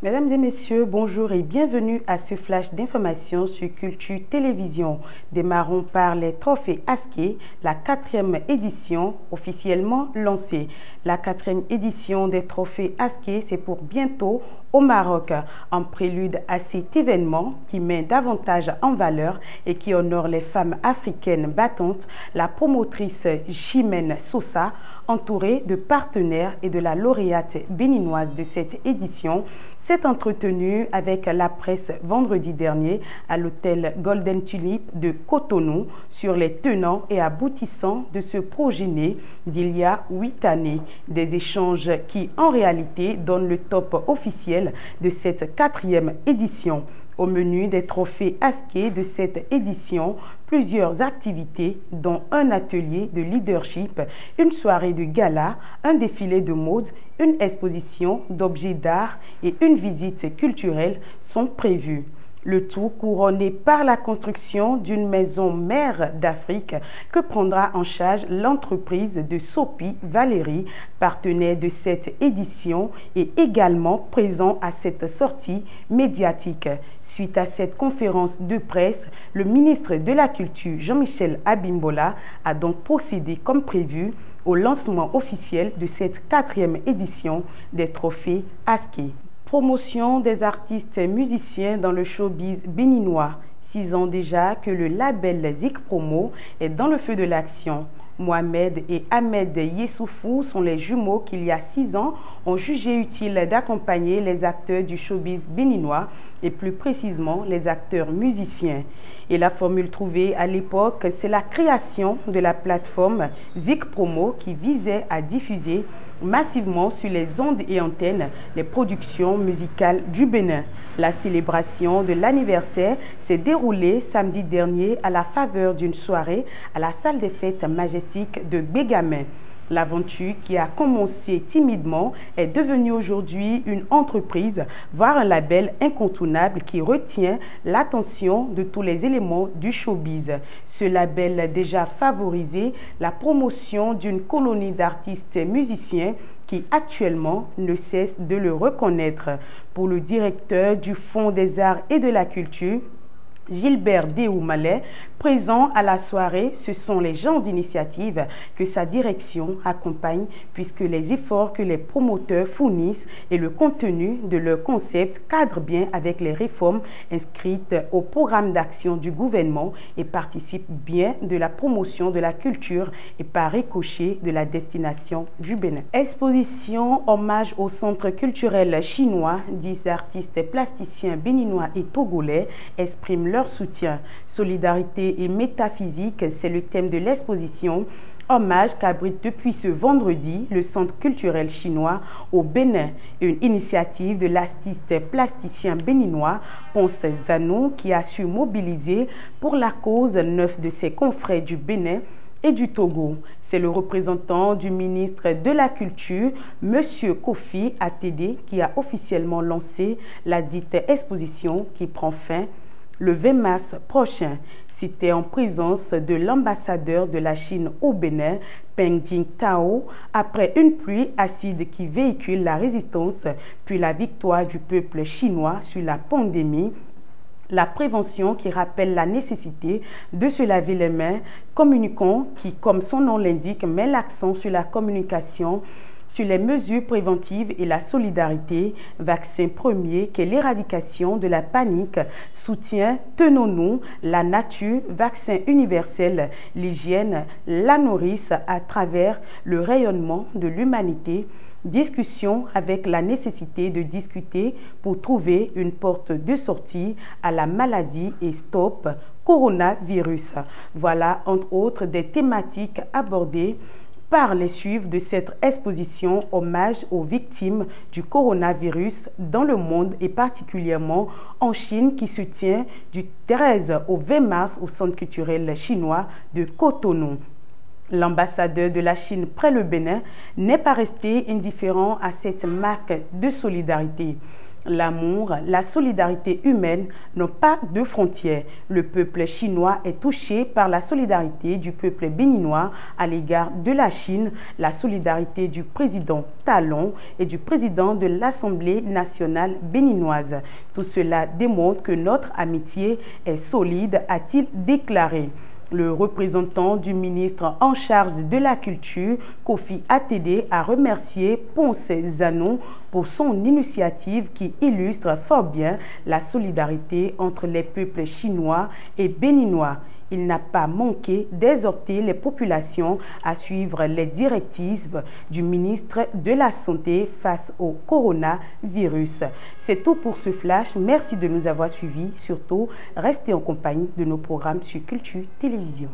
Mesdames et messieurs, bonjour et bienvenue à ce flash d'information sur Culture Télévision. Démarrons par les trophées Askey, la 4e édition officiellement lancée. La 4e édition des trophées Askey, c'est pour bientôt au Maroc, en prélude à cet événement qui met davantage en valeur et qui honore les femmes africaines battantes. La promotrice Chimène Sosa, entourée de partenaires et de la lauréate béninoise de cette édition, s'est entretenue avec la presse vendredi dernier à l'hôtel Golden Tulip de Cotonou sur les tenants et aboutissants de ce projet né d'il y a 8 années. Des échanges qui, en réalité, donnent le top officiel de cette 4e édition. Au menu des trophées Askey de cette édition, plusieurs activités dont un atelier de leadership, une soirée de gala, un défilé de mode, une exposition d'objets d'art et une visite culturelle sont prévues. Le tout couronné par la construction d'une maison mère d'Afrique que prendra en charge l'entreprise de Sopi Valérie, partenaire de cette édition et également présent à cette sortie médiatique. Suite à cette conférence de presse, le ministre de la Culture Jean-Michel Abimbola a donc procédé comme prévu au lancement officiel de cette 4e édition des trophées Askey. Promotion des artistes musiciens dans le showbiz béninois. 6 ans déjà que le label Zik Promo est dans le feu de l'action. Mohamed et Ahmed Yessoufou sont les jumeaux qui, il y a 6 ans, ont jugé utile d'accompagner les acteurs du showbiz béninois et plus précisément les acteurs musiciens. Et la formule trouvée à l'époque, c'est la création de la plateforme Zik Promo qui visait à diffuser massivement sur les ondes et antennes les productions musicales du Bénin. La célébration de l'anniversaire s'est déroulée samedi dernier à la faveur d'une soirée à la salle des fêtes majestique de Bégamin. L'aventure qui a commencé timidement est devenue aujourd'hui une entreprise, voire un label incontournable qui retient l'attention de tous les éléments du showbiz. Ce label a déjà favorisé la promotion d'une colonie d'artistes musiciens qui actuellement ne cesse de le reconnaître. Pour le directeur du Fonds des Arts et de la Culture, Gilbert Déoumalais, présent à la soirée, ce sont les genres d'initiatives que sa direction accompagne puisque les efforts que les promoteurs fournissent et le contenu de leur concept cadrent bien avec les réformes inscrites au programme d'action du gouvernement et participent bien de la promotion de la culture et par ricochet de la destination du Bénin. Exposition hommage au centre culturel chinois, 10 artistes plasticiens béninois et togolais expriment leur soutien. Solidarité et métaphysique, c'est le thème de l'exposition. Hommage qu'abrite depuis ce vendredi le Centre culturel chinois au Bénin, une initiative de l'artiste plasticien béninois Ponce Zanou qui a su mobiliser pour la cause 9 de ses confrères du Bénin et du Togo. C'est le représentant du ministre de la Culture, M. Kofi Atede, qui a officiellement lancé la dite exposition qui prend fin le 20 mars prochain. C'était en présence de l'ambassadeur de la Chine au Bénin, Peng Jingtao, après une pluie acide qui véhicule la résistance, puis la victoire du peuple chinois sur la pandémie. La prévention qui rappelle la nécessité de se laver les mains, communiquant qui, comme son nom l'indique, met l'accent sur la communication, sur les mesures préventives et la solidarité, vaccin premier qu'est l'éradication de la panique, soutien, tenons-nous, la nature, vaccin universel, l'hygiène, la nourrice à travers le rayonnement de l'humanité. Discussion avec la nécessité de discuter pour trouver une porte de sortie à la maladie et stop coronavirus. Voilà entre autres des thématiques abordées par les suivres de cette exposition hommage aux victimes du coronavirus dans le monde et particulièrement en Chine qui se tient du 13 au 20 mars au Centre culturel chinois de Cotonou. L'ambassadeur de la Chine près le Bénin n'est pas resté indifférent à cette marque de solidarité. L'amour, la solidarité humaine n'ont pas de frontières. Le peuple chinois est touché par la solidarité du peuple béninois à l'égard de la Chine, la solidarité du président Talon et du président de l'Assemblée nationale béninoise. Tout cela démontre que notre amitié est solide, a-t-il déclaré. Le représentant du ministre en charge de la culture, Kofi Atede, a remercié Ponce Zanon pour son initiative qui illustre fort bien la solidarité entre les peuples chinois et béninois. Il n'a pas manqué d'exhorter les populations à suivre les directives du ministre de la Santé face au coronavirus. C'est tout pour ce flash. Merci de nous avoir suivis. Surtout, restez en compagnie de nos programmes sur Culture Télévision.